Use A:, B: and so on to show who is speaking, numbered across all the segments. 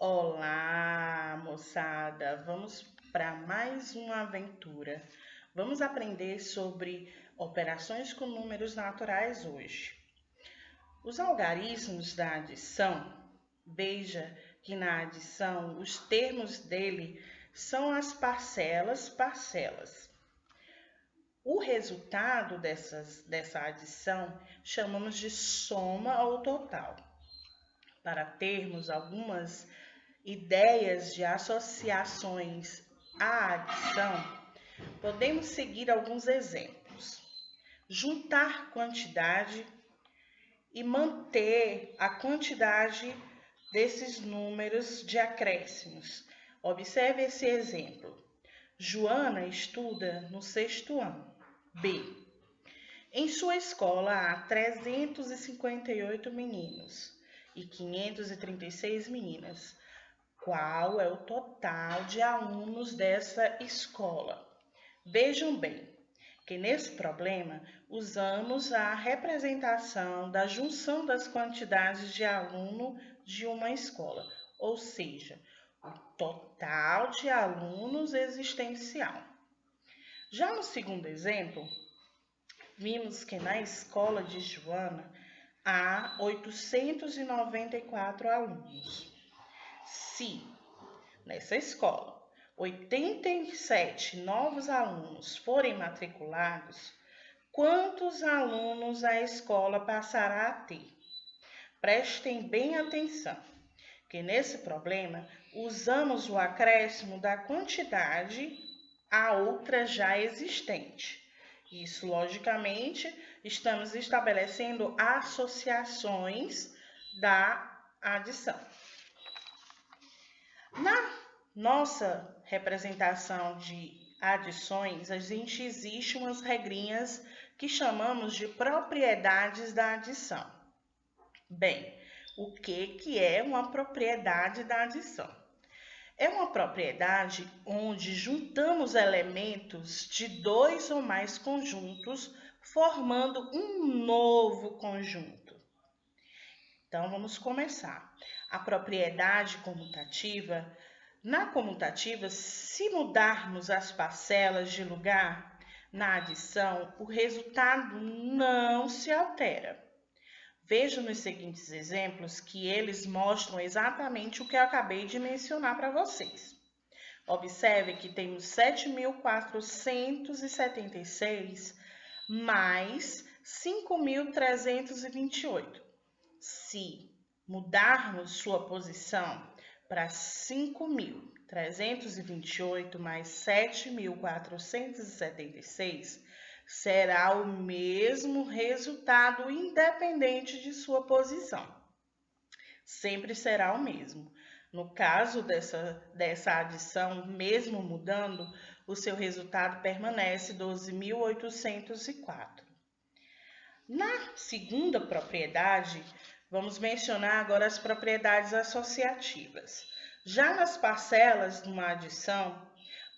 A: Olá, moçada! Vamos para mais uma aventura. Vamos aprender sobre operações com números naturais hoje. Os algarismos da adição, veja que na adição os termos dele são as parcelas. O resultado dessa adição chamamos de soma ou total. Para termos algumas ideias de associações à adição, podemos seguir alguns exemplos. Juntar quantidade e manter a quantidade desses números de acréscimos. Observe esse exemplo. Joana estuda no 6º ano. B. Em sua escola há 358 meninos e 536 meninas. Qual é o total de alunos dessa escola? Vejam bem que nesse problema usamos a representação da junção das quantidades de aluno de uma escola, ou seja, o total de alunos existencial. Já no segundo exemplo, vimos que na escola de Joana há 894 alunos. Se nessa escola 87 novos alunos forem matriculados, quantos alunos a escola passará a ter? Prestem bem atenção, que nesse problema usamos o acréscimo da quantidade a outra já existente. Isso, logicamente, estamos estabelecendo associações da adição. Na nossa representação de adições, existe umas regrinhas que chamamos de propriedades da adição. Bem, o que é uma propriedade da adição? É uma propriedade onde juntamos elementos de dois ou mais conjuntos, formando um novo conjunto. Então, vamos começar. A propriedade comutativa. Na comutativa, se mudarmos as parcelas de lugar na adição, o resultado não se altera. Veja nos seguintes exemplos que eles mostram exatamente o que eu acabei de mencionar para vocês. Observe que temos 7.476 mais 5.328. Se mudarmos sua posição para 5.328 mais 7.476, será o mesmo resultado independente de sua posição. Sempre será o mesmo. No caso dessa adição, mesmo mudando, o seu resultado permanece 12.804. Na segunda propriedade, vamos mencionar agora as propriedades associativas. Já nas parcelas de uma adição,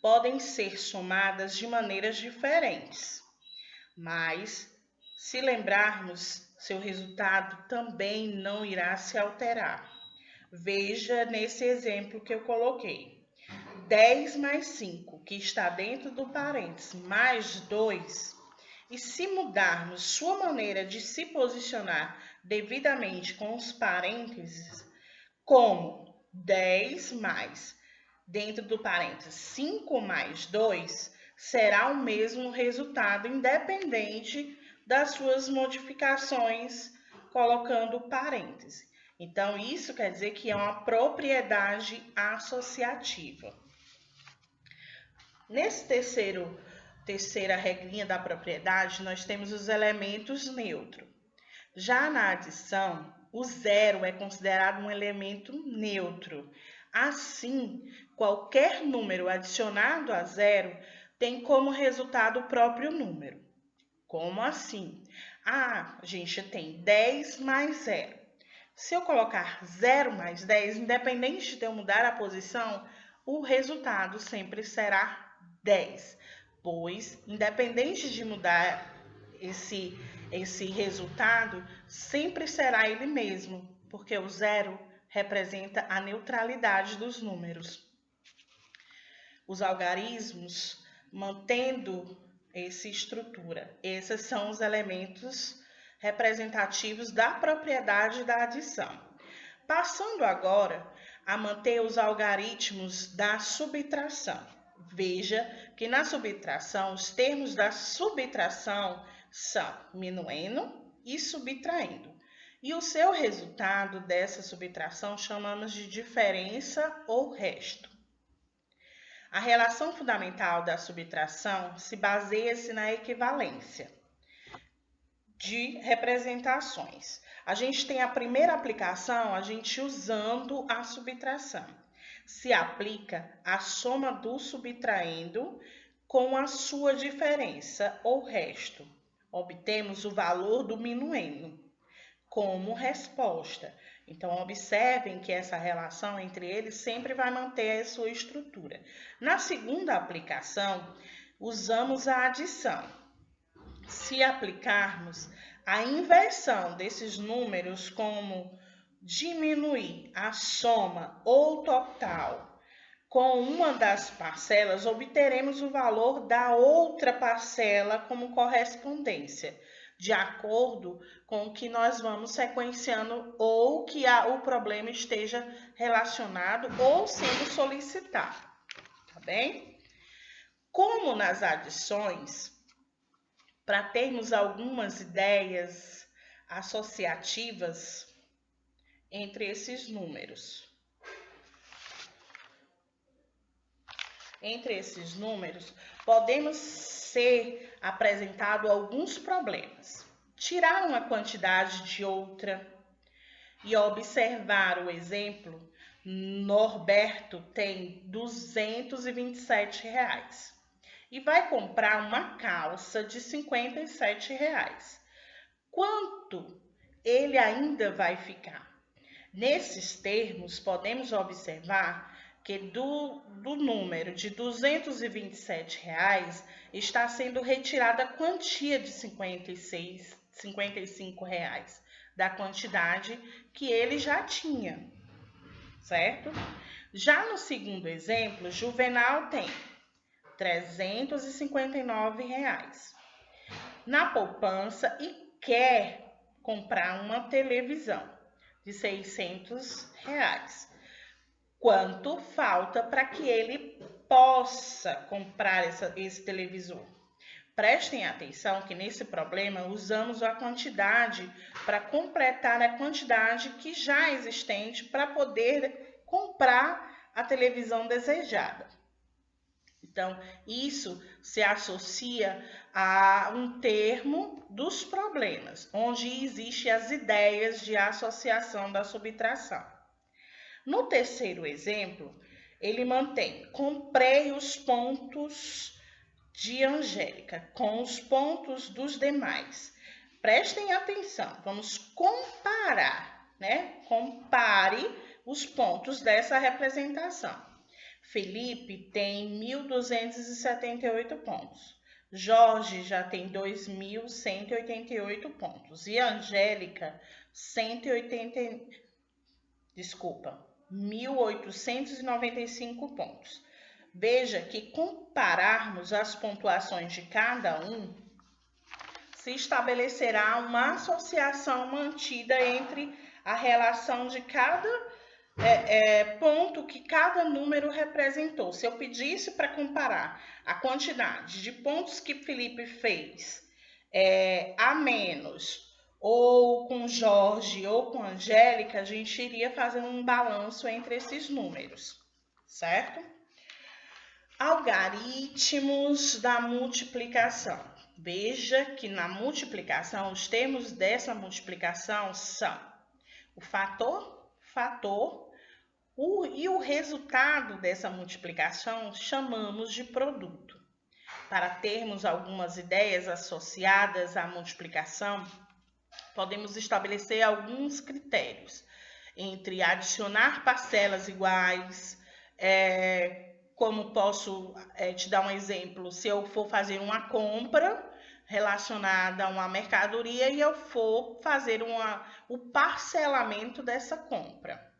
A: podem ser somadas de maneiras diferentes. Mas, se lembrarmos, seu resultado também não irá se alterar. Veja nesse exemplo que eu coloquei. 10 mais 5, que está dentro do parênteses, mais 2. E se mudarmos sua maneira de se posicionar devidamente com os parênteses, como 10 mais, dentro do parênteses, 5 mais 2, será o mesmo resultado, independente das suas modificações, colocando parêntese. Então, isso quer dizer que é uma propriedade associativa. Nesse terceira regrinha da propriedade, nós temos os elementos neutros. Já na adição, o zero é considerado um elemento neutro. Assim, qualquer número adicionado a zero tem como resultado o próprio número. Como assim? A gente tem 10 mais 0. Se eu colocar 0 mais 10, independente de eu mudar a posição, o resultado sempre será 10. Pois, independente de mudar esse resultado, sempre será ele mesmo, porque o zero representa a neutralidade dos números. Os algarismos, mantendo essa estrutura. Esses são os elementos representativos da propriedade da adição. Passando agora a manter os algarismos da subtração. Veja que na subtração, os termos da subtração são minuendo e subtraindo. E o seu resultado dessa subtração chamamos de diferença ou resto. A relação fundamental da subtração se baseia-se na equivalência de representações. A gente tem a primeira aplicação, a gente usando a subtração. Se aplica a soma do subtraendo com a sua diferença ou resto. Obtemos o valor do minuendo como resposta. Então, observem que essa relação entre eles sempre vai manter a sua estrutura. Na segunda aplicação, usamos a adição. Se aplicarmos a inversão desses números, como diminuir a soma ou total com uma das parcelas, obteremos o valor da outra parcela como correspondência, de acordo com o que nós vamos sequenciando ou que o problema esteja relacionado ou sendo solicitado, tá bem? Como nas adições, para termos algumas ideias associativas entre esses números. Entre esses números, podemos ser apresentado alguns problemas. Tirar uma quantidade de outra e observar o exemplo. Norberto tem R$227 e vai comprar uma calça de R$57. Quanto ele ainda vai ficar? Nesses termos, podemos observar que do número de R$227 está sendo retirada a quantia de R$55 da quantidade que ele já tinha, certo? Já no segundo exemplo, Juvenal tem R$359 na poupança e quer comprar uma televisão de R$600. Quanto falta para que ele possa comprar esse televisor? Prestem atenção que nesse problema usamos a quantidade para completar a quantidade que já é existente para poder comprar a televisão desejada. Então, isso se associa a um termo dos problemas, onde existem as ideias de associação da subtração. No terceiro exemplo, ele mantém: comprei os pontos de Angélica com os pontos dos demais. Prestem atenção, vamos comparar, né? Compare os pontos dessa representação. Felipe tem 1.278 pontos. Jorge já tem 2.188 pontos. E Angélica, 1.895 pontos. Veja que compararmos as pontuações de cada um, se estabelecerá uma associação mantida entre a relação de cada ponto que cada número representou. Se eu pedisse para comparar a quantidade de pontos que Felipe fez a menos, ou com Jorge, ou com Angélica, a gente iria fazer um balanço entre esses números, certo? Algarismos da multiplicação. Veja que na multiplicação, os termos dessa multiplicação são o fator, e o resultado dessa multiplicação chamamos de produto. Para termos algumas ideias associadas à multiplicação, podemos estabelecer alguns critérios entre adicionar parcelas iguais, como posso te dar um exemplo, se eu for fazer uma compra relacionada a uma mercadoria e eu for fazer o parcelamento dessa compra.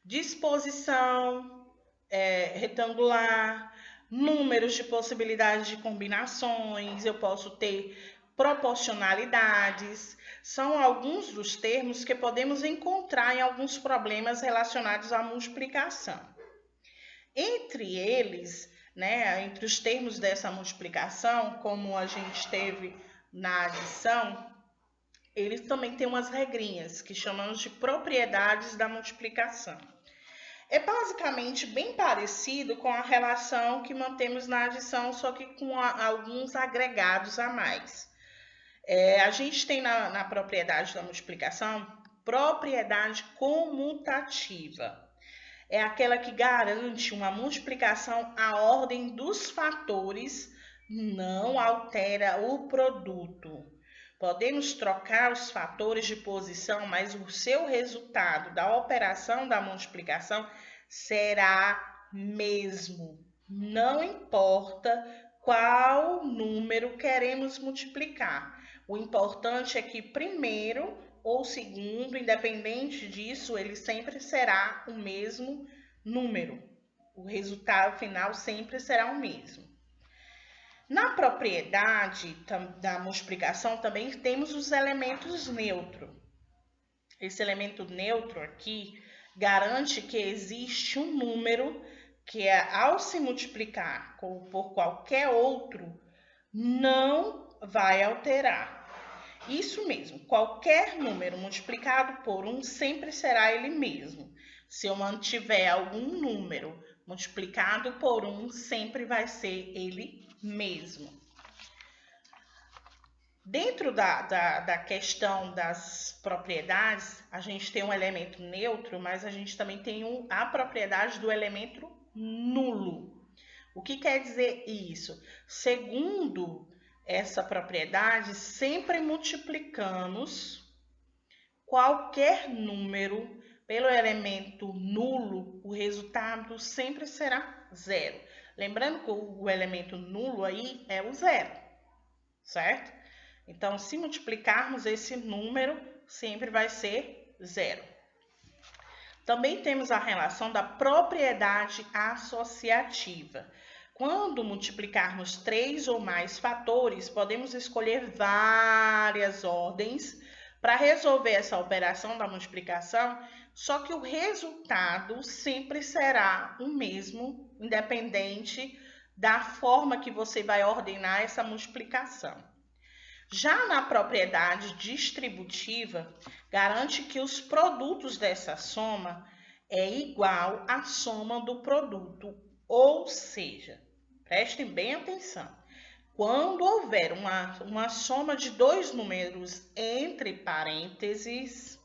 A: disposição retangular, números de possibilidades de combinações, eu posso ter proporcionalidades. São alguns dos termos que podemos encontrar em alguns problemas relacionados à multiplicação. Entre eles, entre os termos dessa multiplicação, como a gente teve na adição, eles também têm umas regrinhas que chamamos de propriedades da multiplicação. É basicamente bem parecido com a relação que mantemos na adição, só que com alguns agregados a mais. A gente tem na propriedade da multiplicação, propriedade comutativa. É aquela que garante uma multiplicação à ordem dos fatores, não altera o produto. Podemos trocar os fatores de posição, mas o seu resultado da operação da multiplicação será mesmo. Não importa qual número queremos multiplicar. O importante é que primeiro ou segundo, independente disso, ele sempre será o mesmo número. O resultado final sempre será o mesmo. Na propriedade da multiplicação também temos os elementos neutros. Esse elemento neutro aqui garante que existe um número que, ao se multiplicar por qualquer outro, não vai alterar. Isso mesmo, qualquer número multiplicado por 1 sempre será ele mesmo. Se eu mantiver algum número multiplicado por 1, sempre vai ser ele mesmo. Dentro da questão das propriedades, a gente tem um elemento neutro, mas a gente também tem a propriedade do elemento nulo. O que quer dizer isso? Segundo essa propriedade, sempre multiplicamos qualquer número pelo elemento nulo, o resultado sempre será zero. Lembrando que o elemento nulo aí é o zero, certo? Então, se multiplicarmos esse número, sempre vai ser zero. Também temos a relação da propriedade associativa. Quando multiplicarmos 3 ou mais fatores, podemos escolher várias ordens para resolver essa operação da multiplicação, só que o resultado sempre será o mesmo, independente da forma que você vai ordenar essa multiplicação. Já na propriedade distributiva, garante que os produtos dessa soma é igual à soma do produto, ou seja, prestem bem atenção. Quando houver uma soma de dois números entre parênteses,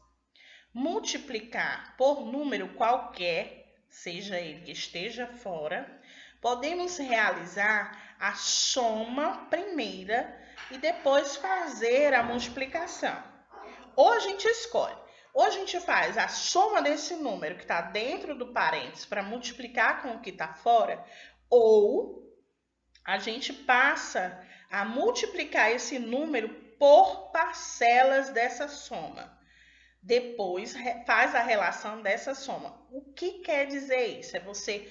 A: multiplicar por número qualquer, seja ele que esteja fora, podemos realizar a soma primeira e depois fazer a multiplicação. Ou a gente escolhe, ou a gente faz a soma desse número que está dentro do parênteses para multiplicar com o que está fora, ou a gente passa a multiplicar esse número por parcelas dessa soma. Depois faz a relação dessa soma. O que quer dizer isso? É você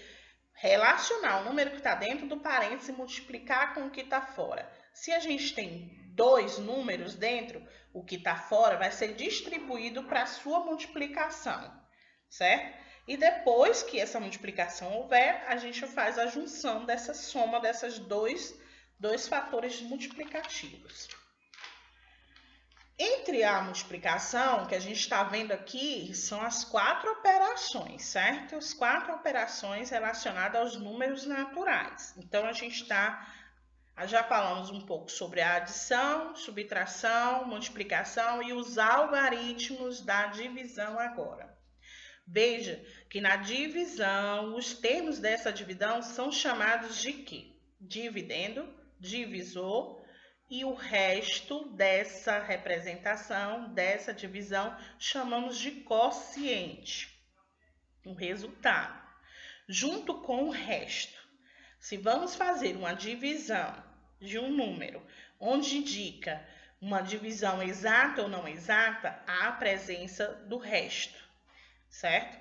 A: relacionar o número que está dentro do parênteses e multiplicar com o que está fora. Se a gente tem dois números dentro, o que está fora vai ser distribuído para a sua multiplicação, certo? E depois que essa multiplicação houver, a gente faz a junção dessa soma desses dois fatores multiplicativos. Entre a multiplicação, que a gente está vendo aqui, são as 4 operações, certo? As 4 operações relacionadas aos números naturais. Então, já falamos um pouco sobre a adição, subtração, multiplicação e os algoritmos da divisão agora. Veja que na divisão, os termos dessa divisão são chamados de quê? Dividendo, divisor, e o resto dessa representação, dessa divisão, chamamos de quociente, o resultado, junto com o resto. Se vamos fazer uma divisão de um número, onde indica uma divisão exata ou não exata, há a presença do resto, certo?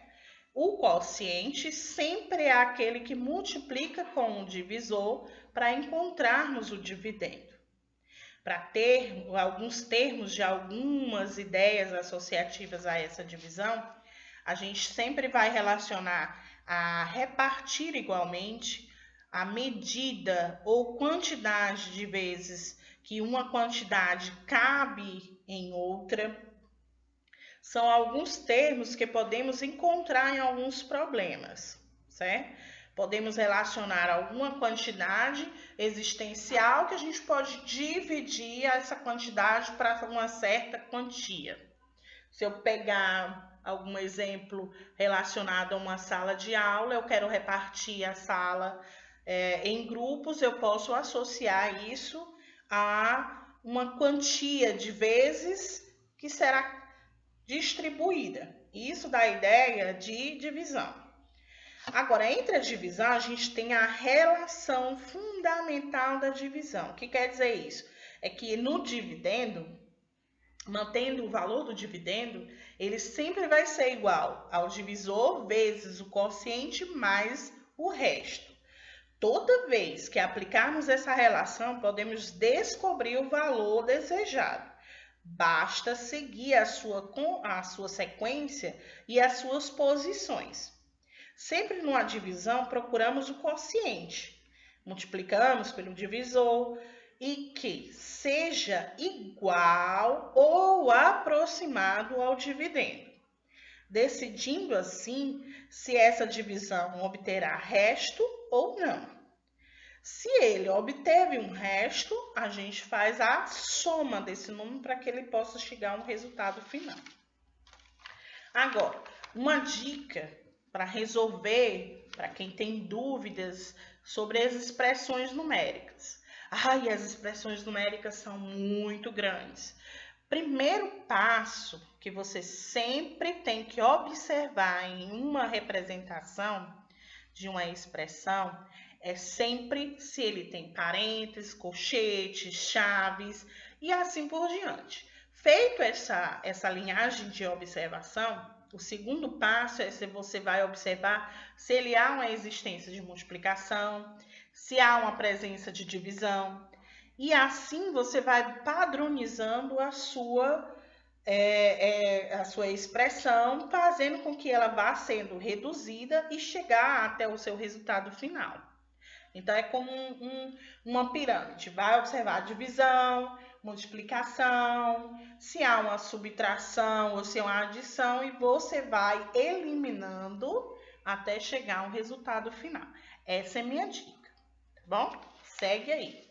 A: O quociente sempre é aquele que multiplica com o divisor para encontrarmos o dividendo. Para ter alguns termos de algumas ideias associativas a essa divisão, a gente sempre vai relacionar a repartir igualmente, a medida ou quantidade de vezes que uma quantidade cabe em outra. São alguns termos que podemos encontrar em alguns problemas, certo? Podemos relacionar alguma quantidade existencial que a gente pode dividir essa quantidade para uma certa quantia. Se eu pegar algum exemplo relacionado a uma sala de aula, eu quero repartir a sala em grupos, eu posso associar isso a uma quantia de vezes que será distribuída. Isso dá a ideia de divisão. Agora, entre a divisão, a gente tem a relação fundamental da divisão. O que quer dizer isso? É que no dividendo, mantendo o valor do dividendo, ele sempre vai ser igual ao divisor vezes o quociente mais o resto. Toda vez que aplicarmos essa relação, podemos descobrir o valor desejado. Basta seguir a sua sequência e as suas posições. Sempre numa divisão, procuramos o quociente. Multiplicamos pelo divisor e que seja igual ou aproximado ao dividendo, decidindo assim se essa divisão obterá resto ou não. Se ele obteve um resto, a gente faz a soma desse número para que ele possa chegar a um resultado final. Agora, uma dica para resolver, para quem tem dúvidas sobre as expressões numéricas. Ai, as expressões numéricas são muito grandes. Primeiro passo que você sempre tem que observar em uma representação de uma expressão é sempre se ele tem parênteses, colchetes, chaves e assim por diante. Feito essa linhagem de observação, o segundo passo é se você vai observar se ele há uma existência de multiplicação, se há uma presença de divisão. E assim você vai padronizando a sua expressão, fazendo com que ela vá sendo reduzida e chegar até o seu resultado final. Então, é como uma pirâmide. Vai observar a divisão, multiplicação, se há uma subtração ou se há uma adição, e você vai eliminando até chegar ao resultado final. Essa é minha dica, tá bom? Segue aí.